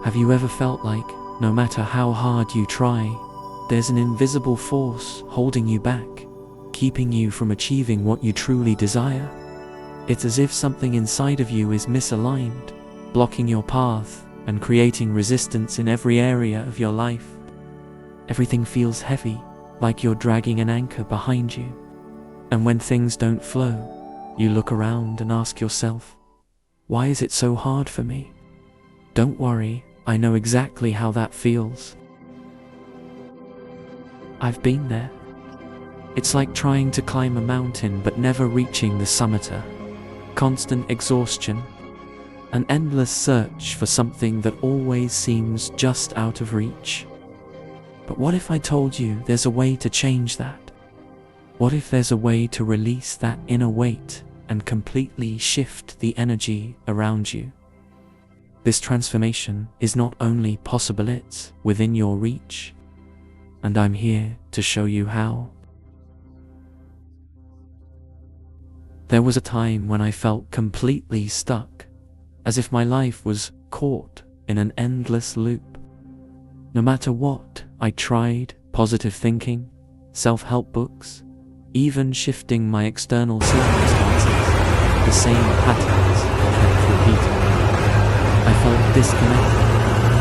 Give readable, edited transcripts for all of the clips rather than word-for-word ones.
Have you ever felt like, no matter how hard you try, there's an invisible force holding you back, keeping you from achieving what you truly desire? It's as if something inside of you is misaligned, blocking your path and creating resistance in every area of your life. Everything feels heavy, like you're dragging an anchor behind you. And when things don't flow, you look around and ask yourself, why is it so hard for me? Don't worry, I know exactly how that feels. I've been there. It's like trying to climb a mountain but never reaching the summit. Constant exhaustion, an endless search for something that always seems just out of reach. But what if I told you there's a way to change that? What if there's a way to release that inner weight and completely shift the energy around you? This transformation is not only possible, it's within your reach. And I'm here to show you how. There was a time when I felt completely stuck, as if my life was caught in an endless loop. No matter what I tried, positive thinking, self-help books, even shifting my external circumstances, the same patterns kept repeating. I felt disconnected,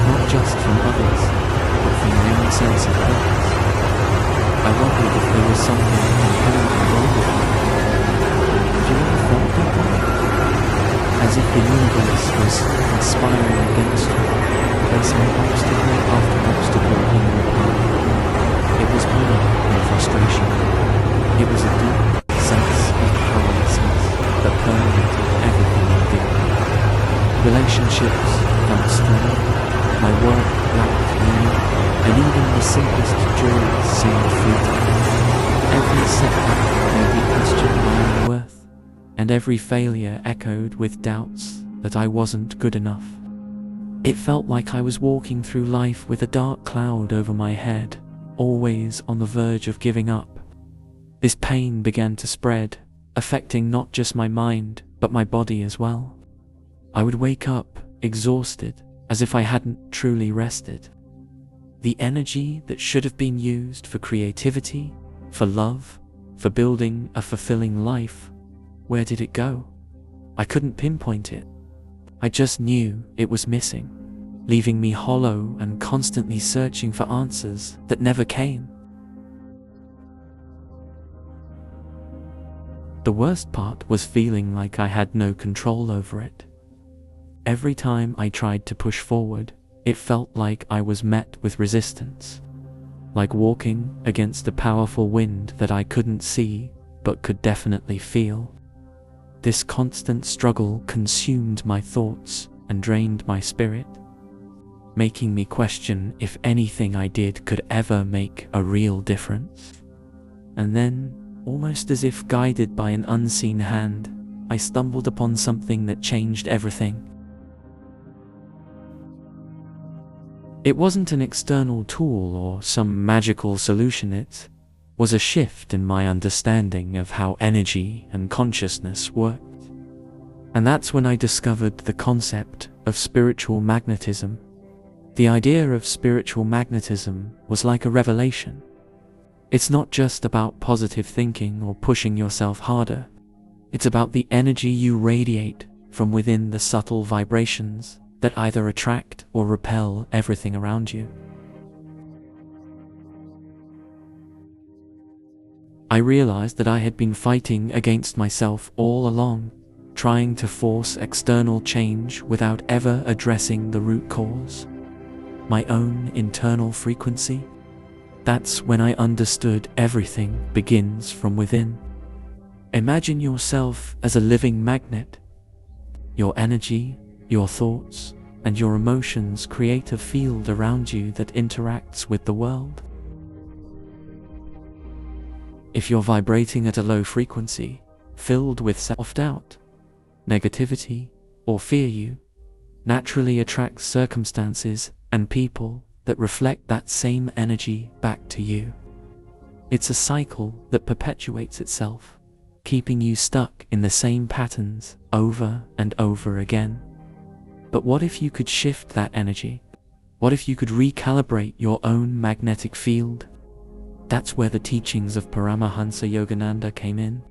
not just from others, but from my own sense of purpose. I wondered if there was something inherently wrong with me. Have you ever felt that way? As if the universe was conspiring against you, placing obstacle after obstacle in your path. It was more than frustration. It was a deep sense of powerlessness that permeated everything I did. Relationships felt strained, my work lacked meaning, and even the simplest joys seemed fleeting. Every setback made me question my own worth, and every failure echoed with doubts that I wasn't good enough. It felt like I was walking through life with a dark cloud over my head, always on the verge of giving up. This pain began to spread, affecting not just my mind, but my body as well. I would wake up, exhausted, as if I hadn't truly rested. The energy that should have been used for creativity, for love, for building a fulfilling life, where did it go? I couldn't pinpoint it. I just knew it was missing, leaving me hollow and constantly searching for answers that never came. The worst part was feeling like I had no control over it. Every time I tried to push forward, it felt like I was met with resistance, like walking against a powerful wind that I couldn't see but could definitely feel. This constant struggle consumed my thoughts and drained my spirit, making me question if anything I did could ever make a real difference. And then, almost as if guided by an unseen hand, I stumbled upon something that changed everything. It wasn't an external tool or some magical solution, it was a shift in my understanding of how energy and consciousness worked. And that's when I discovered the concept of spiritual magnetism. The idea of spiritual magnetism was like a revelation. It's not just about positive thinking or pushing yourself harder. It's about the energy you radiate from within, the subtle vibrations that either attract or repel everything around you. I realized that I had been fighting against myself all along, trying to force external change without ever addressing the root cause, my own internal frequency. That's when I understood everything begins from within. Imagine yourself as a living magnet. Your energy, your thoughts, and your emotions create a field around you that interacts with the world. If you're vibrating at a low frequency, filled with self-doubt, negativity, or fear, you naturally attract circumstances and people that reflect that same energy back to you. It's a cycle that perpetuates itself, keeping you stuck in the same patterns over and over again. But what if you could shift that energy? What if you could recalibrate your own magnetic field? That's where the teachings of Paramahansa Yogananda came in.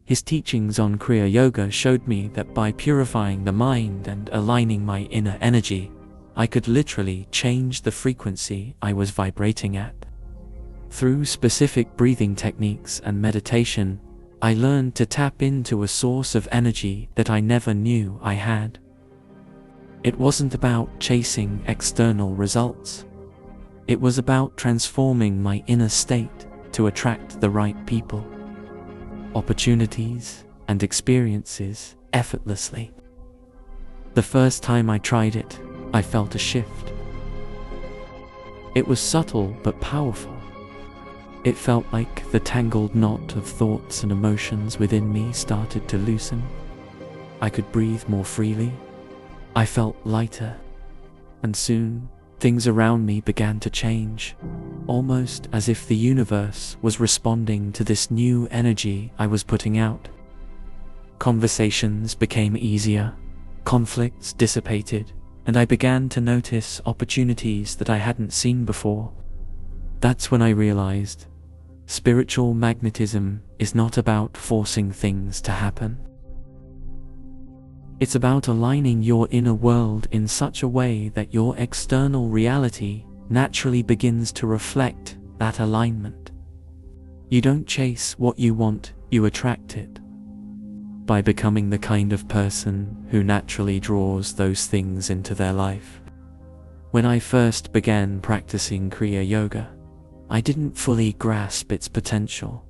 His teachings on Kriya Yoga showed me that by purifying the mind and aligning my inner energy, I could literally change the frequency I was vibrating at. Through specific breathing techniques and meditation, I learned to tap into a source of energy that I never knew I had. It wasn't about chasing external results. It was about transforming my inner state to attract the right people, opportunities, and experiences effortlessly. The first time I tried it, I felt a shift. It was subtle but powerful. It felt like the tangled knot of thoughts and emotions within me started to loosen. I could breathe more freely. I felt lighter. And soon, things around me began to change, almost as if the universe was responding to this new energy I was putting out. Conversations became easier, conflicts dissipated, and I began to notice opportunities that I hadn't seen before. That's when I realized spiritual magnetism is not about forcing things to happen. It's about aligning your inner world in such a way that your external reality naturally begins to reflect that alignment. You don't chase what you want, you attract it. By becoming the kind of person who naturally draws those things into their life. When I first began practicing Kriya Yoga, I didn't fully grasp its potential.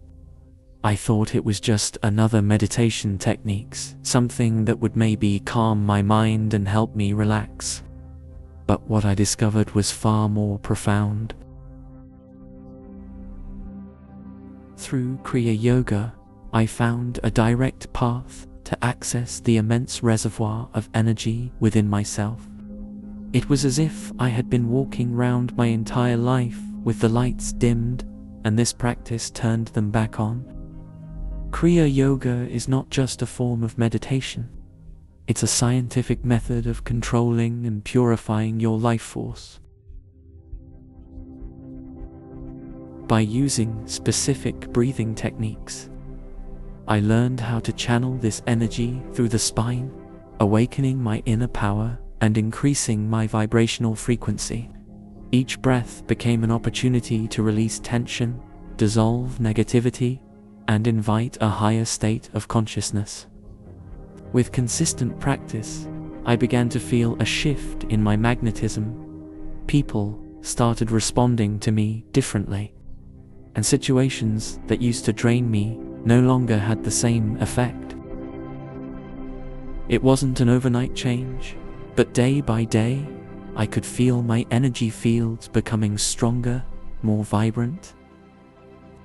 I thought it was just another meditation techniques, something that would maybe calm my mind and help me relax. But what I discovered was far more profound. Through Kriya Yoga, I found a direct path to access the immense reservoir of energy within myself. It was as if I had been walking round my entire life with the lights dimmed, and this practice turned them back on. Kriya Yoga is not just a form of meditation. It's a scientific method of controlling and purifying your life force. By using specific breathing techniques, I learned how to channel this energy through the spine, awakening my inner power and increasing my vibrational frequency. Each breath became an opportunity to release tension, dissolve negativity, and invite a higher state of consciousness. With consistent practice, I began to feel a shift in my magnetism. People started responding to me differently, and situations that used to drain me no longer had the same effect. It wasn't an overnight change, but day by day, I could feel my energy fields becoming stronger, more vibrant.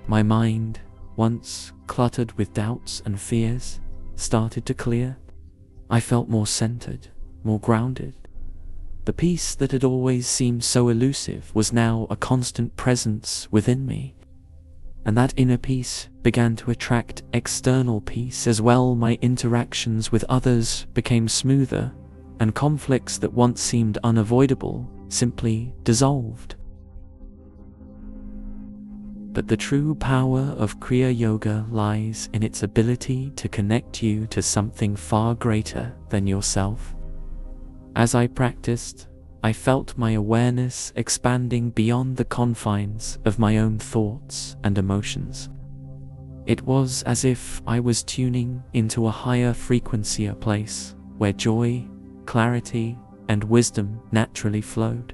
My mind, once cluttered with doubts and fears, started to clear. I felt more centered, more grounded. The peace that had always seemed so elusive was now a constant presence within me. And that inner peace began to attract external peace as well. My interactions with others became smoother, and conflicts that once seemed unavoidable simply dissolved. But the true power of Kriya Yoga lies in its ability to connect you to something far greater than yourself. As I practiced, I felt my awareness expanding beyond the confines of my own thoughts and emotions. It was as if I was tuning into a higher frequency, a place where joy, clarity, and wisdom naturally flowed.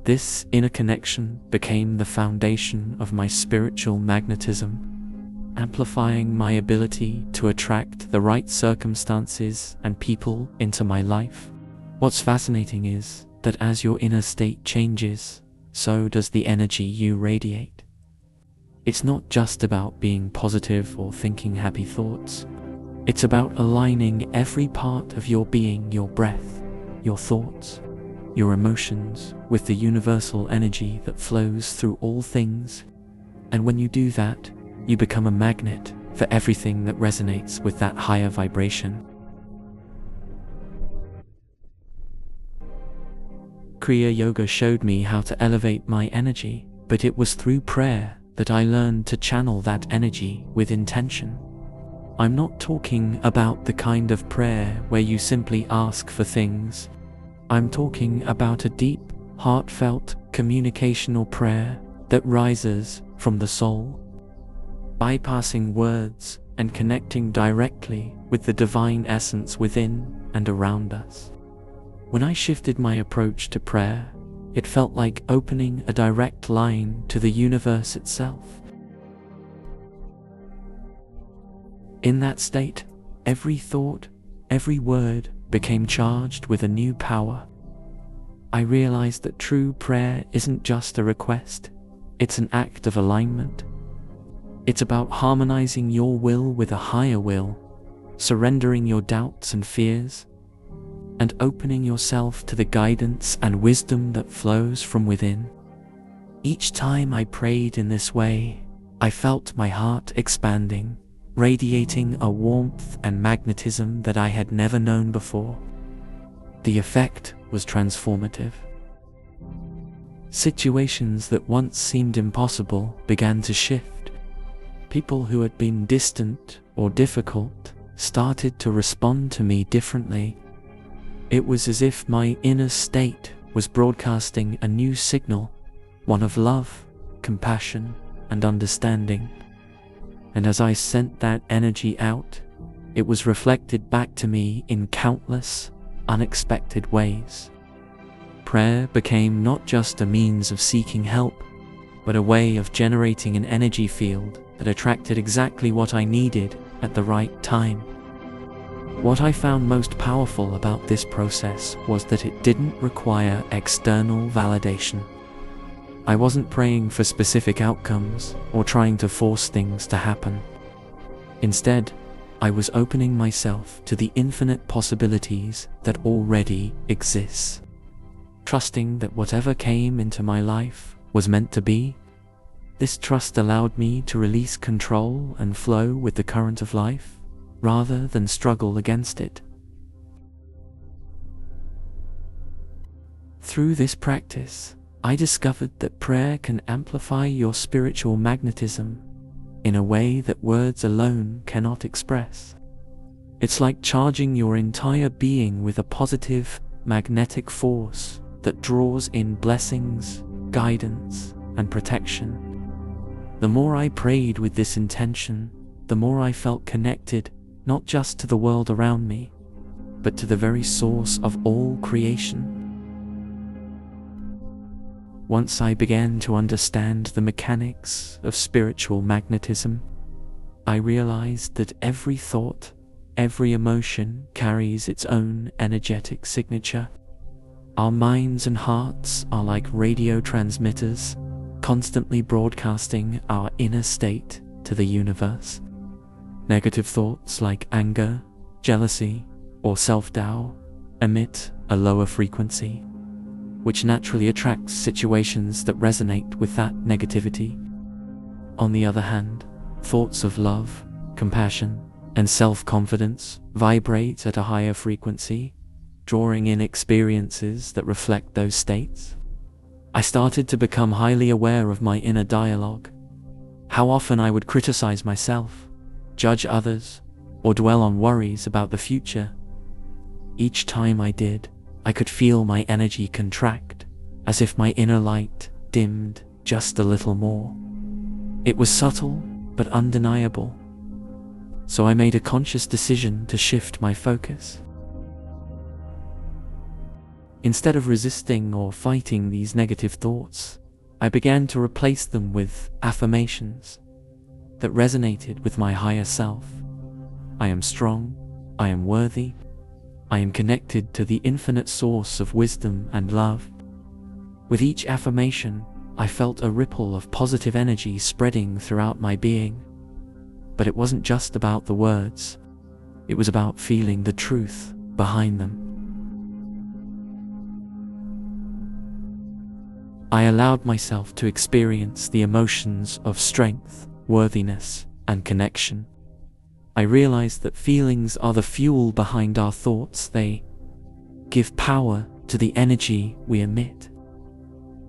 This inner connection became the foundation of my spiritual magnetism, amplifying my ability to attract the right circumstances and people into my life. What's fascinating is that as your inner state changes, so does the energy you radiate. It's not just about being positive or thinking happy thoughts. It's about aligning every part of your being, your breath, your thoughts, your emotions, with the universal energy that flows through all things. And when you do that, you become a magnet for everything that resonates with that higher vibration. Kriya Yoga showed me how to elevate my energy, but it was through prayer that I learned to channel that energy with intention. I'm not talking about the kind of prayer where you simply ask for things. I'm talking about a deep, heartfelt, communicational prayer that rises from the soul, bypassing words and connecting directly with the divine essence within and around us. When I shifted my approach to prayer, it felt like opening a direct line to the universe itself. In that state, every thought, every word became charged with a new power. I realized that true prayer isn't just a request, it's an act of alignment. It's about harmonizing your will with a higher will, surrendering your doubts and fears, and opening yourself to the guidance and wisdom that flows from within. Each time I prayed in this way, I felt my heart expanding, radiating a warmth and magnetism that I had never known before. The effect was transformative. Situations that once seemed impossible began to shift. People who had been distant or difficult started to respond to me differently. It was as if my inner state was broadcasting a new signal, one of love, compassion, and understanding. And as I sent that energy out, it was reflected back to me in countless, unexpected ways. Prayer became not just a means of seeking help, but a way of generating an energy field that attracted exactly what I needed at the right time. What I found most powerful about this process was that it didn't require external validation. I wasn't praying for specific outcomes or trying to force things to happen. Instead, I was opening myself to the infinite possibilities that already exist, trusting that whatever came into my life was meant to be. This trust allowed me to release control and flow with the current of life, rather than struggle against it. Through this practice, I discovered that prayer can amplify your spiritual magnetism in a way that words alone cannot express. It's like charging your entire being with a positive, magnetic force that draws in blessings, guidance, and protection. The more I prayed with this intention, the more I felt connected not just to the world around me, but to the very source of all creation. Once I began to understand the mechanics of spiritual magnetism, I realized that every thought, every emotion carries its own energetic signature. Our minds and hearts are like radio transmitters, constantly broadcasting our inner state to the universe. Negative thoughts like anger, jealousy, or self-doubt emit a lower frequency, which naturally attracts situations that resonate with that negativity. On the other hand, thoughts of love, compassion, and self-confidence vibrate at a higher frequency, drawing in experiences that reflect those states. I started to become highly aware of my inner dialogue, how often I would criticize myself, judge others, or dwell on worries about the future. Each time I did, I could feel my energy contract, as if my inner light dimmed just a little more. It was subtle, but undeniable. So I made a conscious decision to shift my focus. Instead of resisting or fighting these negative thoughts, I began to replace them with affirmations that resonated with my higher self. I am strong, I am worthy, I am connected to the infinite source of wisdom and love. With each affirmation, I felt a ripple of positive energy spreading throughout my being. But it wasn't just about the words, it was about feeling the truth behind them. I allowed myself to experience the emotions of strength, worthiness, and connection. I realized that feelings are the fuel behind our thoughts. They give power to the energy we emit.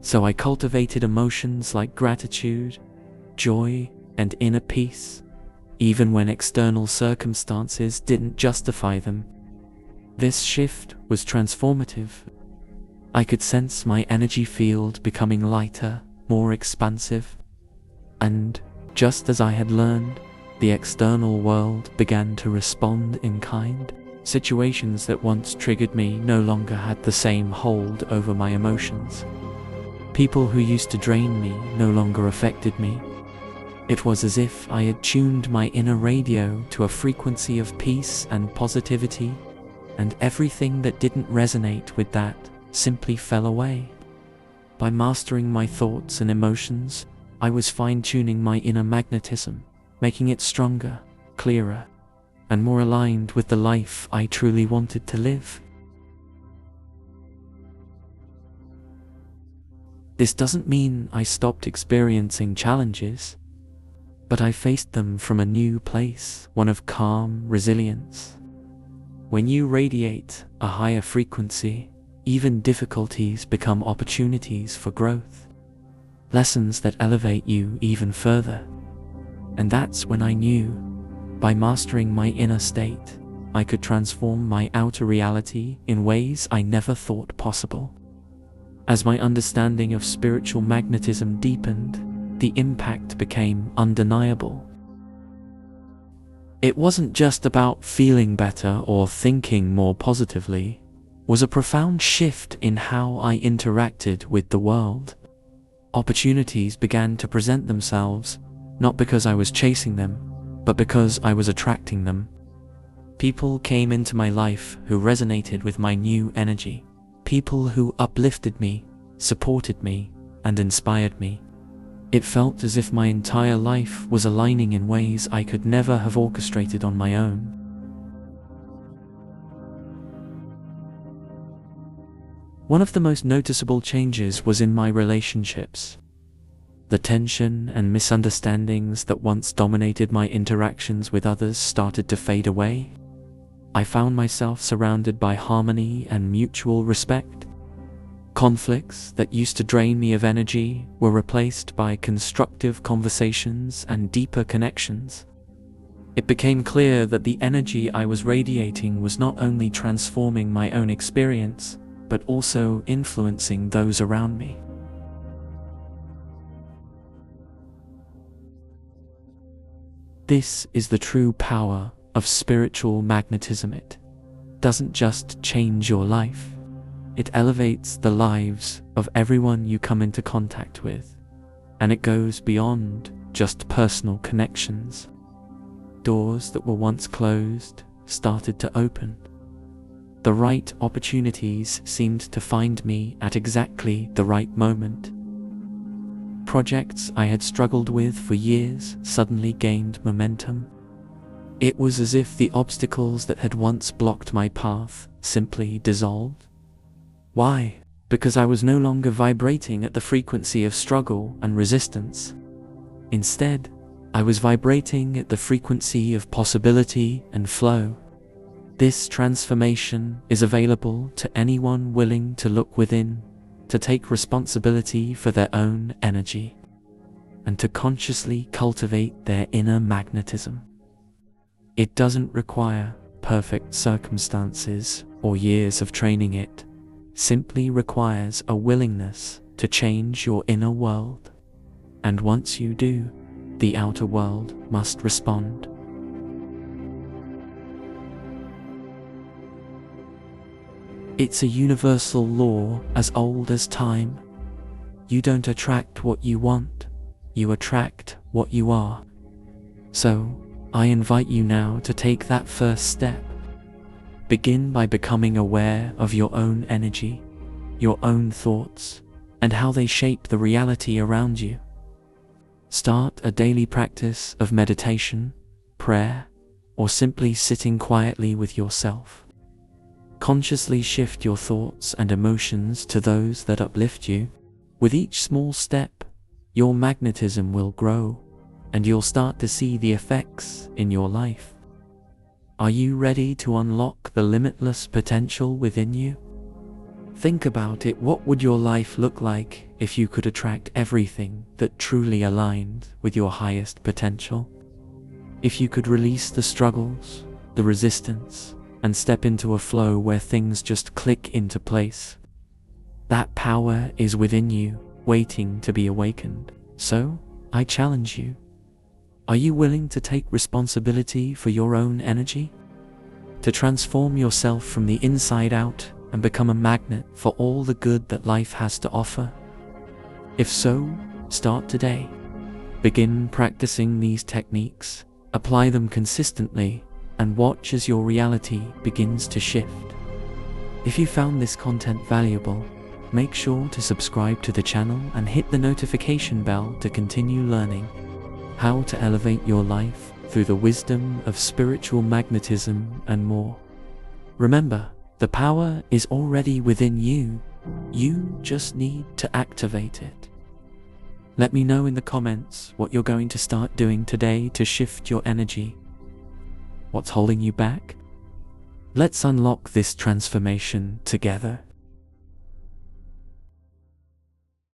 So I cultivated emotions like gratitude, joy, and inner peace, even when external circumstances didn't justify them. This shift was transformative. I could sense my energy field becoming lighter, more expansive, and just as I had learned, the external world began to respond in kind. Situations that once triggered me no longer had the same hold over my emotions. People who used to drain me no longer affected me. It was as if I had tuned my inner radio to a frequency of peace and positivity, and everything that didn't resonate with that simply fell away. By mastering my thoughts and emotions, I was fine-tuning my inner magnetism, making it stronger, clearer, and more aligned with the life I truly wanted to live. This doesn't mean I stopped experiencing challenges, but I faced them from a new place, one of calm resilience. When you radiate a higher frequency, even difficulties become opportunities for growth, lessons that elevate you even further. And that's when I knew, by mastering my inner state, I could transform my outer reality in ways I never thought possible. As my understanding of spiritual magnetism deepened, the impact became undeniable. It wasn't just about feeling better or thinking more positively. It was a profound shift in how I interacted with the world. Opportunities began to present themselves, not because I was chasing them, but because I was attracting them. People came into my life who resonated with my new energy. People who uplifted me, supported me, and inspired me. It felt as if my entire life was aligning in ways I could never have orchestrated on my own. One of the most noticeable changes was in my relationships. The tension and misunderstandings that once dominated my interactions with others started to fade away. I found myself surrounded by harmony and mutual respect. Conflicts that used to drain me of energy were replaced by constructive conversations and deeper connections. It became clear that the energy I was radiating was not only transforming my own experience, but also influencing those around me. This is the true power of spiritual magnetism. It doesn't just change your life, it elevates the lives of everyone you come into contact with, and it goes beyond just personal connections. Doors that were once closed started to open. The right opportunities seemed to find me at exactly the right moment. Projects I had struggled with for years suddenly gained momentum. It was as if the obstacles that had once blocked my path simply dissolved. Why? Because I was no longer vibrating at the frequency of struggle and resistance. Instead, I was vibrating at the frequency of possibility and flow. This transformation is available to anyone willing to look within, to take responsibility for their own energy, and to consciously cultivate their inner magnetism. It doesn't require perfect circumstances or years of training. It simply requires a willingness to change your inner world. And once you do, the outer world must respond. It's a universal law as old as time. You don't attract what you want, you attract what you are. So, I invite you now to take that first step. Begin by becoming aware of your own energy, your own thoughts, and how they shape the reality around you. Start a daily practice of meditation, prayer, or simply sitting quietly with yourself. Consciously shift your thoughts and emotions to those that uplift you. With each small step, your magnetism will grow, and you'll start to see the effects in your life. Are you ready to unlock the limitless potential within you? Think about it. What would your life look like if you could attract everything that truly aligned with your highest potential? If you could release the struggles, the resistance, and step into a flow where things just click into place. That power is within you, waiting to be awakened. So, I challenge you. Are you willing to take responsibility for your own energy? To transform yourself from the inside out and become a magnet for all the good that life has to offer? If so, start today. Begin practicing these techniques, apply them consistently, and watch as your reality begins to shift. If you found this content valuable, make sure to subscribe to the channel and hit the notification bell to continue learning how to elevate your life through the wisdom of spiritual magnetism and more. Remember, the power is already within you. You just need to activate it. Let me know in the comments what you're going to start doing today to shift your energy. What's holding you back? Let's unlock this transformation together.